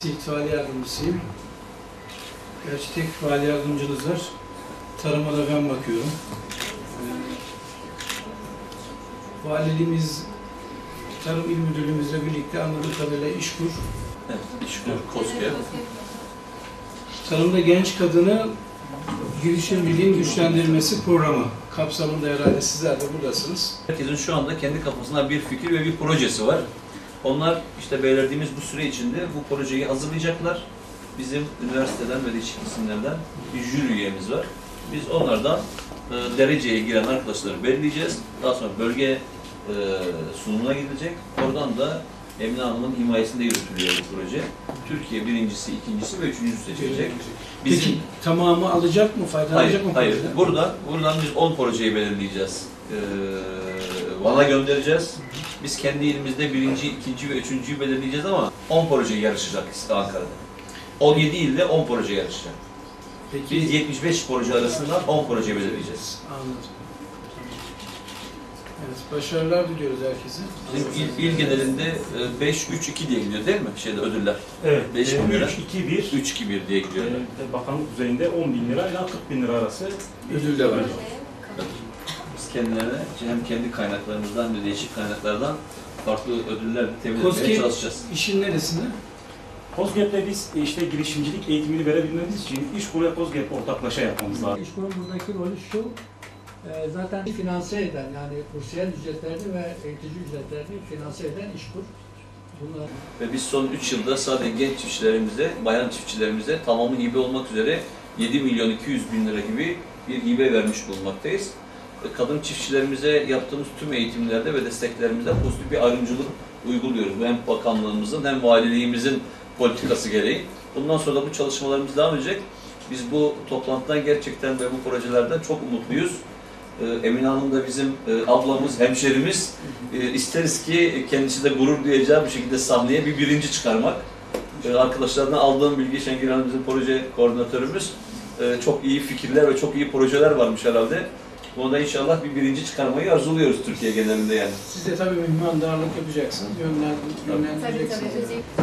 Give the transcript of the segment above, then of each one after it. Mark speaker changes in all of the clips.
Speaker 1: İtfaiye yardımcısıyım. Gerçi tek itfaiye yardımcınız var. Tarıma da ben bakıyorum. Valiliğimiz, Tarım İl Müdürlüğümüzle birlikte anladığım kadarıyla İşkur.
Speaker 2: Evet, İşkur, KOSGEB.
Speaker 1: Tarımda genç kadını girişimciliğin güçlendirilmesi programı kapsamında herhalde sizler de buradasınız.
Speaker 2: Herkesin şu anda kendi kafasında bir fikir ve bir projesi var. Onlar işte belirlediğimiz bu süre içinde bu projeyi hazırlayacaklar. Bizim üniversiteden ve değişik isimlerden bir jüri üyemiz var. Biz onlardan dereceye giren arkadaşları belirleyeceğiz. Daha sonra bölge sunumuna gidecek. Oradan da Emine Hanım'ın himayesinde yürütülüyor bu proje. Türkiye birincisi, ikincisi ve üçüncüsü seçilecek.
Speaker 1: Peki tamamı alacak mı, faydalanacak mı?
Speaker 2: Hayır. Buradan biz 10 projeyi belirleyeceğiz. Van'a göndereceğiz. Biz kendi ilimizde birinci, ikinci ve üçüncüyü belirleyeceğiz ama 10 proje yarışacak Ankara'da. 17 ilde 10 proje yarışacak.
Speaker 1: Peki,
Speaker 2: Biz 75 proje arasından 10 proje belirleyeceğiz.
Speaker 1: Anladım. Evet, başarılar diliyoruz herkese.
Speaker 2: Bizim il genelinde 5-3-2 diye gidiyor değil mi ödüller?
Speaker 3: Evet,
Speaker 2: 3-2-1
Speaker 3: 3-2-1
Speaker 2: diye gidiyor.
Speaker 3: Bakanlık düzeyinde 10.000 lira ile 40.000 lira arası
Speaker 1: ödül de var.
Speaker 2: Biz kendilerine hem kendi kaynaklarımızdan hem de değişik kaynaklardan farklı ödüller temin etmeye çalışacağız.
Speaker 1: İşin neresinde?
Speaker 3: KOSGEB'de biz işte girişimcilik eğitimini verebilmemiz için İşkur ve KOSGEB ortaklaşa yapmamız lazım.
Speaker 4: İşkur'un buradaki rolü şu, zaten finanse eden, yani kursiyer ücretlerini ve eğitici ücretlerini finanse eden İşkur. Bunlar...
Speaker 2: Ve biz son 3 yılda sadece genç çiftçilerimize, bayan çiftçilerimize tamamı hibe olmak üzere 7.200.000 lira gibi bir hibe vermiş bulunmaktayız. Kadın çiftçilerimize yaptığımız tüm eğitimlerde ve desteklerimizde pozitif bir ayrımcılık uyguluyoruz. Hem bakanlığımızın hem valiliğimizin politikası gereği. Bundan sonra da bu çalışmalarımız devam edecek. Biz bu toplantıdan gerçekten ve bu projelerden çok umutluyuz. Emine Hanım da bizim ablamız, hemşerimiz. İsteriz ki kendisi de gurur duyacağı bir şekilde sahneye bir birinci çıkarmak. Arkadaşlardan aldığım bilgi, Şengül Hanım bizim proje koordinatörümüz. Çok iyi fikirler ve çok iyi projeler varmış herhalde. Bunda inşallah bir birinci çıkarmayı arzuluyoruz Türkiye genelinde yani.
Speaker 1: Siz de tabii mühimmandarlık yapacaksınız, yönlendireceksiniz.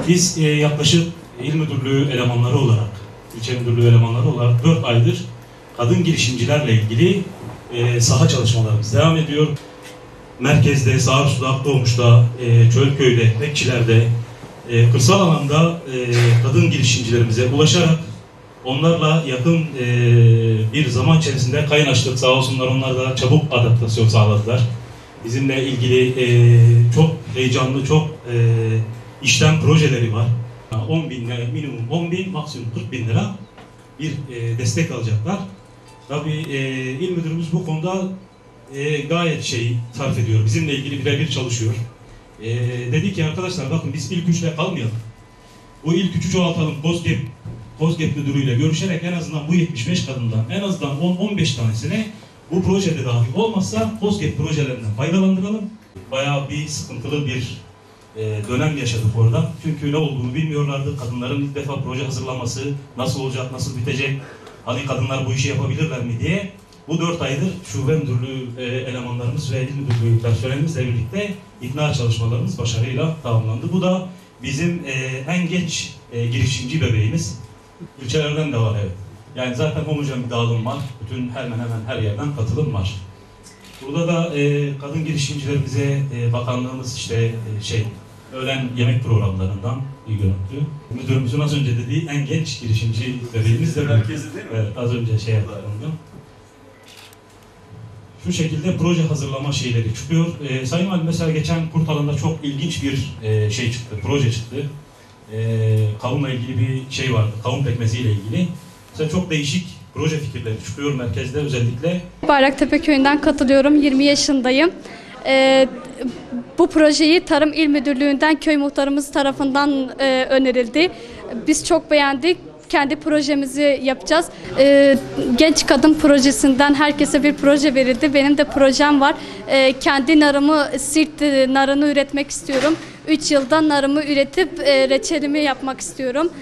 Speaker 5: Biz yaklaşık il müdürlüğü elemanları olarak, ilçe müdürlüğü elemanları olarak 4 aydır kadın girişimcilerle ilgili saha çalışmalarımız devam ediyor. Merkezde, Sağırsu'da, Akdoğmuş'ta, Çölköy'de, Bekçiler'de, kırsal alanda kadın girişimcilerimize ulaşarak onlarla yakın bir zaman içerisinde kaynaştık. Sağ olsunlar, onlar da çabuk adaptasyon sağladılar. Bizimle ilgili çok heyecanlı, çok işlem projeleri var. 10.000 lira, minimum 10.000, maksimum 40.000 lira bir destek alacaklar. Tabii il müdürümüz bu konuda gayet sarf ediyor. Bizimle ilgili birebir çalışıyor. Dedi ki arkadaşlar bakın biz ilk üçle kalmayalım. Bu ilk üçü çoğaltalım. KOSGEB müdürüyle görüşerek en azından bu 75 kadından en azından 10-15 tanesine bu projede dahil olmazsa KOSGEB projelerinden faydalandıralım. Bayağı bir sıkıntılı bir dönem yaşadık orada. Çünkü ne olduğunu bilmiyorlardı. Kadınların ilk defa proje hazırlaması, nasıl olacak, nasıl bitecek, hani kadınlar bu işi yapabilirler mi diye. Bu 4 aydır şube müdürlüğü elemanlarımız ve il müdürlüğü personelimizle birlikte ikna çalışmalarımız başarıyla tamamlandı. Bu da bizim en geç girişimci bebeğimiz. İlçelerden de var, evet. Yani zaten homojen bir dağılım var. Bütün hemen her yerden katılım var. Burada da kadın girişimcilerimize bakanlığımız öğlen yemek programlarından bir görüntü. Müdürümüzün az önce dediği en genç girişimci bebeğimiz de
Speaker 2: Merkezi değil mi?
Speaker 5: Evet, az önce yaptığında. Şu şekilde proje hazırlama şeyleri çıkıyor. Sayın Valim mesela geçen Kurtalan'da çok ilginç bir proje çıktı. Kavunla ilgili bir vardı, kavun pekmeziyle ilgili. Mesela çok değişik proje fikirleri çıkıyor merkezde özellikle.
Speaker 6: Bayraktepe Köyü'nden katılıyorum, 20 yaşındayım. Bu projeyi Tarım İl Müdürlüğü'nden köy muhtarımız tarafından önerildi. Biz çok beğendik. Kendi projemizi yapacağız. Genç kadın projesinden herkese bir proje verildi. Benim de projem var. Kendi narımı, sirt narını üretmek istiyorum. 3 yılda narımı üretip reçelimi yapmak istiyorum.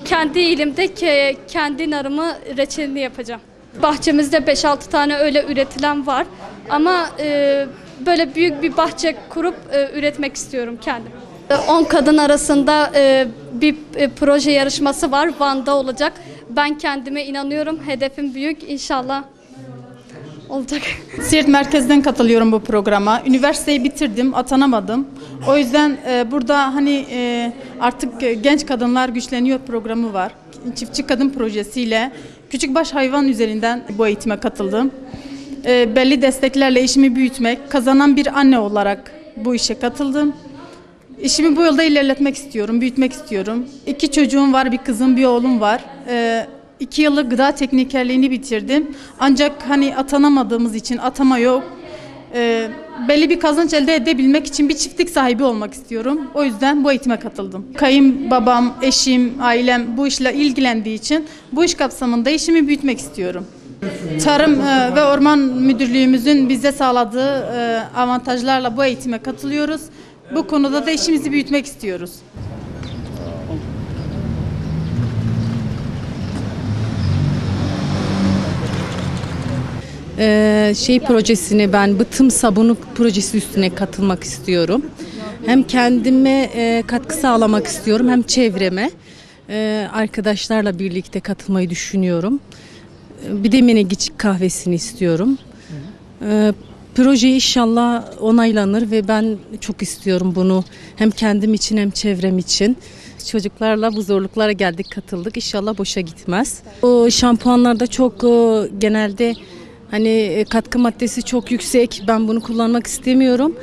Speaker 6: Kendi ilimde kendi narımı, reçelini yapacağım. Bahçemizde 5-6 tane öyle üretilen var. Ama böyle büyük bir bahçe kurup üretmek istiyorum kendim. 10 kadın arasında bir proje yarışması var. Van'da olacak. Ben kendime inanıyorum. Hedefim büyük. İnşallah olacak.
Speaker 7: Siirt merkezden katılıyorum bu programa. Üniversiteyi bitirdim, atanamadım. O yüzden burada artık genç kadınlar güçleniyor programı var. Çiftçi kadın projesiyle küçükbaş hayvan üzerinden bu eğitime katıldım. Belli desteklerle işimi büyütmek, kazanan bir anne olarak bu işe katıldım. İşimi bu yolda ilerletmek istiyorum, büyütmek istiyorum. 2 çocuğum var, bir kızım, bir oğlum var. 2 yıllık gıda teknikerliğini bitirdim. Ancak atanamadığımız için atama yok. Belli bir kazanç elde edebilmek için bir çiftlik sahibi olmak istiyorum. O yüzden bu eğitime katıldım. Kayınbabam, eşim, ailem bu işle ilgilendiği için bu iş kapsamında işimi büyütmek istiyorum. Tarım ve Orman Müdürlüğümüzün bize sağladığı avantajlarla bu eğitime katılıyoruz. Bu konuda da işimizi büyütmek istiyoruz.
Speaker 8: Projesini ben bıtım sabunu projesi üstüne katılmak istiyorum. Hem kendime katkı sağlamak istiyorum hem çevreme. Arkadaşlarla birlikte katılmayı düşünüyorum. Bir de menengiç kahvesini istiyorum. Proje inşallah onaylanır ve ben çok istiyorum bunu. Hem kendim için hem çevrem için. Çocuklarla bu zorluklara geldik, katıldık. İnşallah boşa gitmez. O şampuanlarda çok genelde katkı maddesi çok yüksek. Ben bunu kullanmak istemiyorum.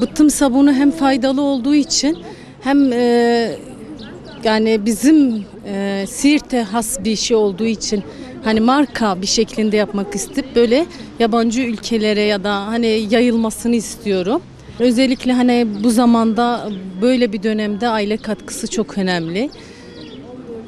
Speaker 8: Bıtım sabunu hem faydalı olduğu için hem bizim Siirt'e has bir şey olduğu için marka bir şeklinde yapmak isteyip böyle yabancı ülkelere ya da yayılmasını istiyorum. Özellikle bu zamanda böyle bir dönemde aile katkısı çok önemli.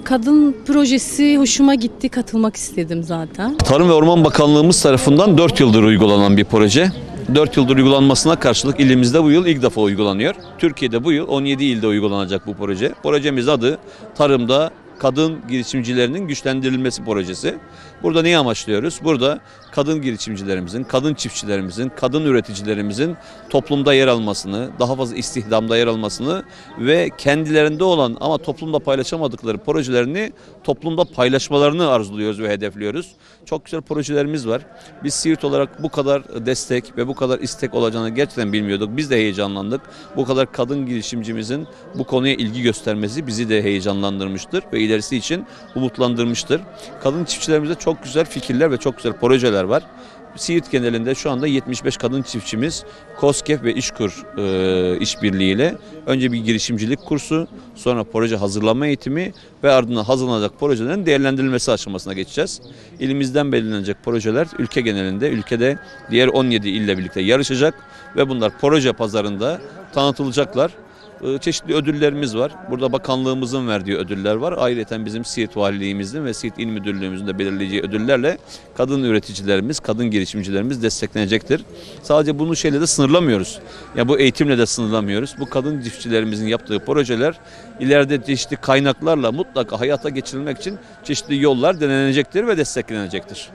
Speaker 8: Kadın projesi hoşuma gitti, katılmak istedim zaten.
Speaker 2: Tarım ve Orman Bakanlığımız tarafından 4 yıldır uygulanan bir proje. 4 yıldır uygulanmasına karşılık ilimizde bu yıl ilk defa uygulanıyor. Türkiye'de bu yıl 17 ilde uygulanacak bu proje. Projemiz adı Tarımda Kadın Girişimcilerinin Güçlendirilmesi Projesi. Burada neyi amaçlıyoruz? Burada kadın girişimcilerimizin, kadın çiftçilerimizin, kadın üreticilerimizin toplumda yer almasını, daha fazla istihdamda yer almasını ve kendilerinde olan ama toplumda paylaşamadıkları projelerini toplumda paylaşmalarını arzuluyoruz ve hedefliyoruz. Çok güzel projelerimiz var. Biz Siirt olarak bu kadar destek ve bu kadar istek olacağını gerçekten bilmiyorduk. Biz de heyecanlandık. Bu kadar kadın girişimcimizin bu konuya ilgi göstermesi bizi de heyecanlandırmıştır ve ilerisi için umutlandırmıştır. Kadın çiftçilerimizde çok güzel fikirler ve çok güzel projeler var. Siirt genelinde şu anda 75 kadın çiftçimiz KOSGEB ve İşkur işbirliğiyle önce bir girişimcilik kursu, sonra proje hazırlama eğitimi ve ardından hazırlanacak projelerin değerlendirilmesi aşamasına geçeceğiz. İlimizden belirlenecek projeler ülke genelinde, ülkede diğer 17 ille birlikte yarışacak ve bunlar proje pazarında tanıtılacaklar. Çeşitli ödüllerimiz var. Burada bakanlığımızın verdiği ödüller var. Ayrıca bizim Siirt Valiliğimizin ve Siirt İl Müdürlüğümüzün de belirleyeceği ödüllerle kadın üreticilerimiz, kadın girişimcilerimiz desteklenecektir. Sadece bunu şeyle de sınırlamıyoruz. Ya bu eğitimle de sınırlamıyoruz. Bu kadın çiftçilerimizin yaptığı projeler ileride çeşitli kaynaklarla mutlaka hayata geçirilmek için çeşitli yollar denenecektir ve desteklenecektir.